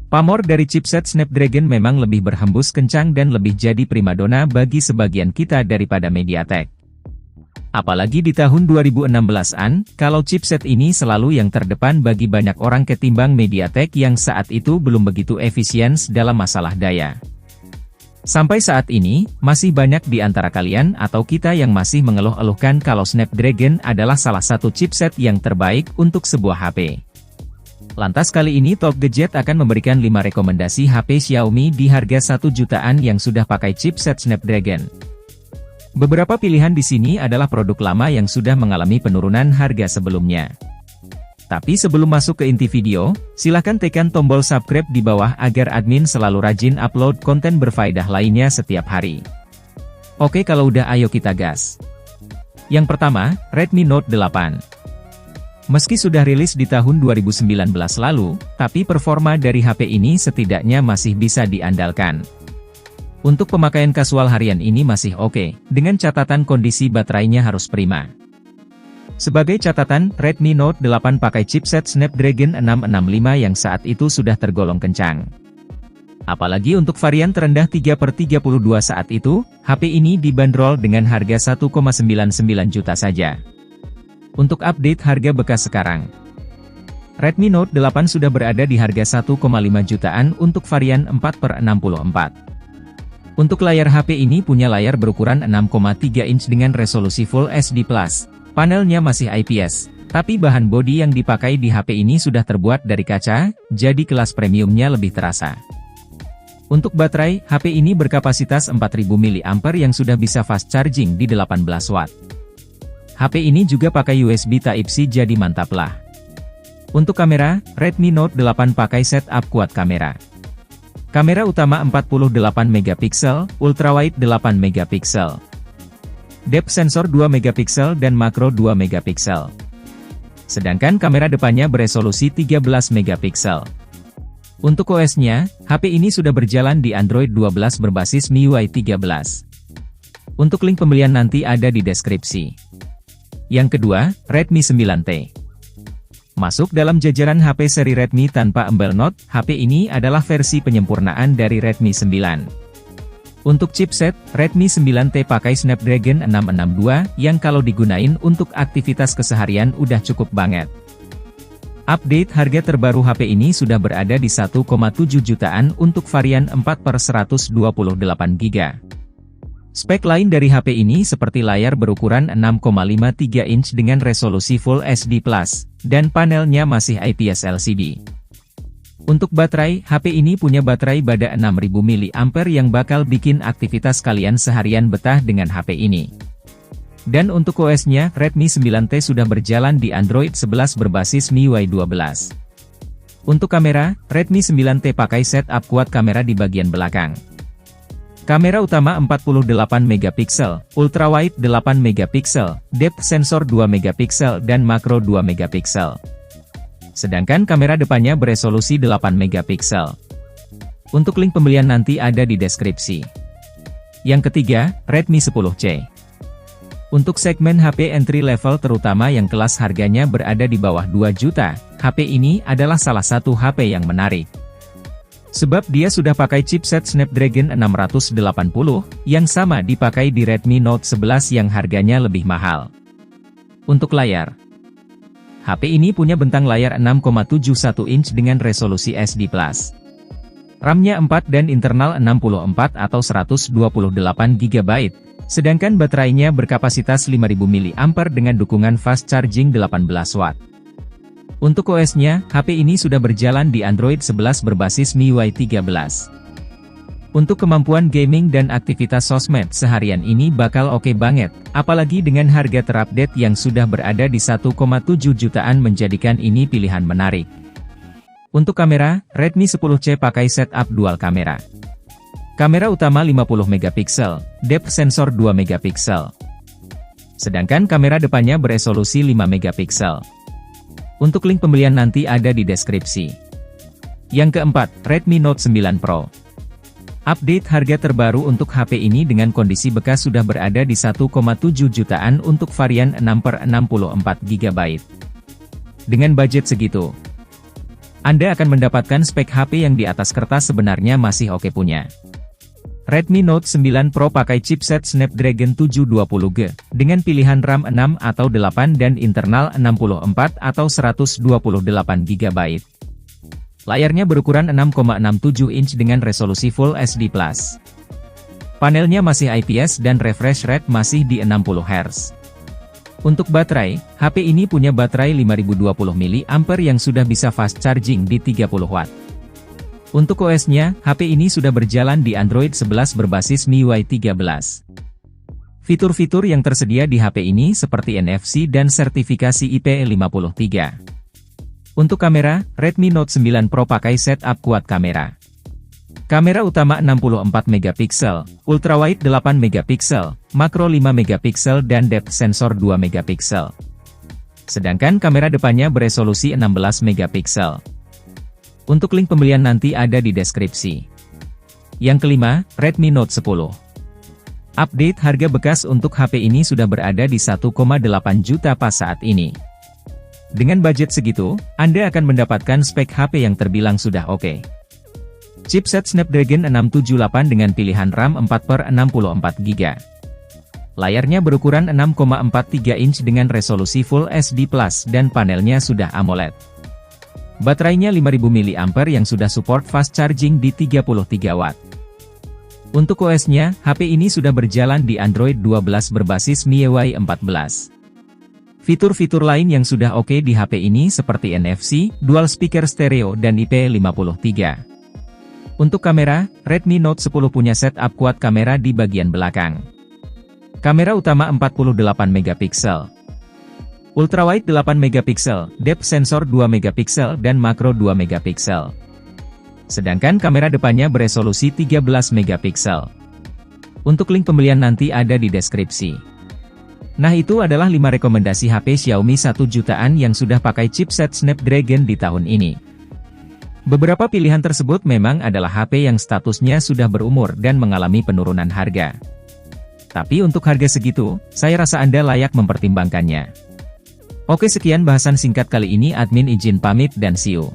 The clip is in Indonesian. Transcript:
Pamor dari chipset Snapdragon memang lebih berhembus kencang dan lebih jadi primadona bagi sebagian kita daripada MediaTek. Apalagi di tahun 2016-an, kalau chipset ini selalu yang terdepan bagi banyak orang ketimbang MediaTek yang saat itu belum begitu efisien dalam masalah daya. Sampai saat ini, masih banyak di antara kalian atau kita yang masih mengeluh-eluhkan kalau Snapdragon adalah salah satu chipset yang terbaik untuk sebuah HP. Lantas kali ini Top Gadget akan memberikan 5 rekomendasi HP Xiaomi di harga 1 jutaan yang sudah pakai chipset Snapdragon. Beberapa pilihan di sini adalah produk lama yang sudah mengalami penurunan harga sebelumnya. Tapi sebelum masuk ke inti video, silahkan tekan tombol subscribe di bawah agar admin selalu rajin upload konten berfaedah lainnya setiap hari. Oke, kalau udah ayo kita gas. Yang pertama, Redmi Note 8. Meski sudah rilis di tahun 2019 lalu, tapi performa dari HP ini setidaknya masih bisa diandalkan. Untuk pemakaian kasual harian ini masih oke, dengan catatan kondisi baterainya harus prima. Sebagai catatan, Redmi Note 8 pakai chipset Snapdragon 665 yang saat itu sudah tergolong kencang. Apalagi untuk varian terendah 3/32 saat itu, HP ini dibanderol dengan harga 1,99 juta saja. Untuk update harga bekas sekarang, Redmi Note 8 sudah berada di harga 1,5 jutaan untuk varian 4/64. Untuk layar HP ini punya layar berukuran 6,3 inch dengan resolusi Full HD+. Panelnya masih IPS, tapi bahan bodi yang dipakai di HP ini sudah terbuat dari kaca, jadi kelas premiumnya lebih terasa. Untuk baterai, HP ini berkapasitas 4000 mAh yang sudah bisa fast charging di 18 watt. HP ini juga pakai USB Type-C jadi mantap lah. Untuk kamera, Redmi Note 8 pakai setup quad kamera. Kamera utama 48 megapiksel, ultrawide 8 megapiksel. Depth sensor 2 megapiksel dan makro 2 megapiksel. Sedangkan kamera depannya beresolusi 13 megapiksel. Untuk OS-nya, HP ini sudah berjalan di Android 12 berbasis MIUI 13. Untuk link pembelian nanti ada di deskripsi. Yang kedua, Redmi 9T. Masuk dalam jajaran HP seri Redmi tanpa embel Note, HP ini adalah versi penyempurnaan dari Redmi 9. Untuk chipset, Redmi 9T pakai Snapdragon 662, yang kalau digunain untuk aktivitas keseharian udah cukup banget. Update harga terbaru HP ini sudah berada di 1,7 jutaan untuk varian 4/128 GB. Spek lain dari HP ini seperti layar berukuran 6,53 inch dengan resolusi Full HD+, dan panelnya masih IPS LCD. Untuk baterai, HP ini punya baterai bada 6000 mAh yang bakal bikin aktivitas kalian seharian betah dengan HP ini. Dan untuk OS-nya, Redmi 9T sudah berjalan di Android 11 berbasis MIUI 12. Untuk kamera, Redmi 9T pakai setup quad kamera di bagian belakang. Kamera utama 48 megapiksel, ultrawide 8 megapiksel, depth sensor 2 megapiksel dan makro 2 megapiksel. Sedangkan kamera depannya beresolusi 8 megapiksel. Untuk link pembelian nanti ada di deskripsi. Yang ketiga, Redmi 10C. Untuk segmen HP entry level terutama yang kelas harganya berada di bawah 2 juta, HP ini adalah salah satu HP yang menarik. Sebab dia sudah pakai chipset Snapdragon 680, yang sama dipakai di Redmi Note 11 yang harganya lebih mahal. Untuk layar, HP ini punya bentang layar 6,71 inch dengan resolusi SD+. RAM-nya 4 dan internal 64 atau 128 GB, sedangkan baterainya berkapasitas 5000 mAh dengan dukungan fast charging 18 watt. Untuk OS-nya, HP ini sudah berjalan di Android 11 berbasis MIUI 13. Untuk kemampuan gaming dan aktivitas sosmed seharian ini bakal oke banget, apalagi dengan harga terupdate yang sudah berada di 1,7 jutaan menjadikan ini pilihan menarik. Untuk kamera, Redmi 10C pakai setup dual kamera. Kamera utama 50 megapiksel, depth sensor 2 megapiksel. Sedangkan kamera depannya beresolusi 5 megapiksel. Untuk link pembelian nanti ada di deskripsi. Yang keempat, Redmi Note 9 Pro. Update harga terbaru untuk HP ini dengan kondisi bekas sudah berada di 1,7 jutaan untuk varian 6/64 GB. Dengan budget segitu, Anda akan mendapatkan spek HP yang di atas kertas sebenarnya masih oke punya. Redmi Note 9 Pro pakai chipset Snapdragon 720G, dengan pilihan RAM 6 atau 8 dan internal 64 atau 128 GB. Layarnya berukuran 6,67 inch dengan resolusi Full HD+. Panelnya masih IPS dan refresh rate masih di 60 Hz. Untuk baterai, HP ini punya baterai 5020 mAh yang sudah bisa fast charging di 30 Watt. Untuk OS-nya, HP ini sudah berjalan di Android 11 berbasis MIUI 13. Fitur-fitur yang tersedia di HP ini seperti NFC dan sertifikasi IP53. Untuk kamera, Redmi Note 9 Pro pakai setup kuat kamera. Kamera utama 64 MP, ultrawide 8 MP, makro 5 MP dan depth sensor 2 MP. Sedangkan kamera depannya beresolusi 16 MP. Untuk link pembelian nanti ada di deskripsi. Yang kelima, Redmi Note 10. Update harga bekas untuk HP ini sudah berada di 1,8 juta pas saat ini. Dengan budget segitu, Anda akan mendapatkan spek HP yang terbilang sudah oke. Chipset Snapdragon 678 dengan pilihan RAM 4/64GB. Layarnya berukuran 6,43 inch dengan resolusi Full HD+, dan panelnya sudah AMOLED. Baterainya 5000 mAh yang sudah support fast charging di 33 Watt. Untuk OS-nya, HP ini sudah berjalan di Android 12 berbasis MIUI 14. Fitur-fitur lain yang sudah oke di HP ini seperti NFC, dual speaker stereo dan IP53. Untuk kamera, Redmi Note 10 punya setup kuat kamera di bagian belakang. Kamera utama 48 MP. Ultrawide 8 MP, depth sensor 2 MP dan makro 2 MP. Sedangkan kamera depannya beresolusi 13 MP. Untuk link pembelian nanti ada di deskripsi. Nah, itu adalah 5 rekomendasi HP Xiaomi 1 jutaan yang sudah pakai chipset Snapdragon di tahun ini. Beberapa pilihan tersebut memang adalah HP yang statusnya sudah berumur dan mengalami penurunan harga. Tapi untuk harga segitu, saya rasa Anda layak mempertimbangkannya. Oke, sekian bahasan singkat kali ini, admin izin pamit dan see you.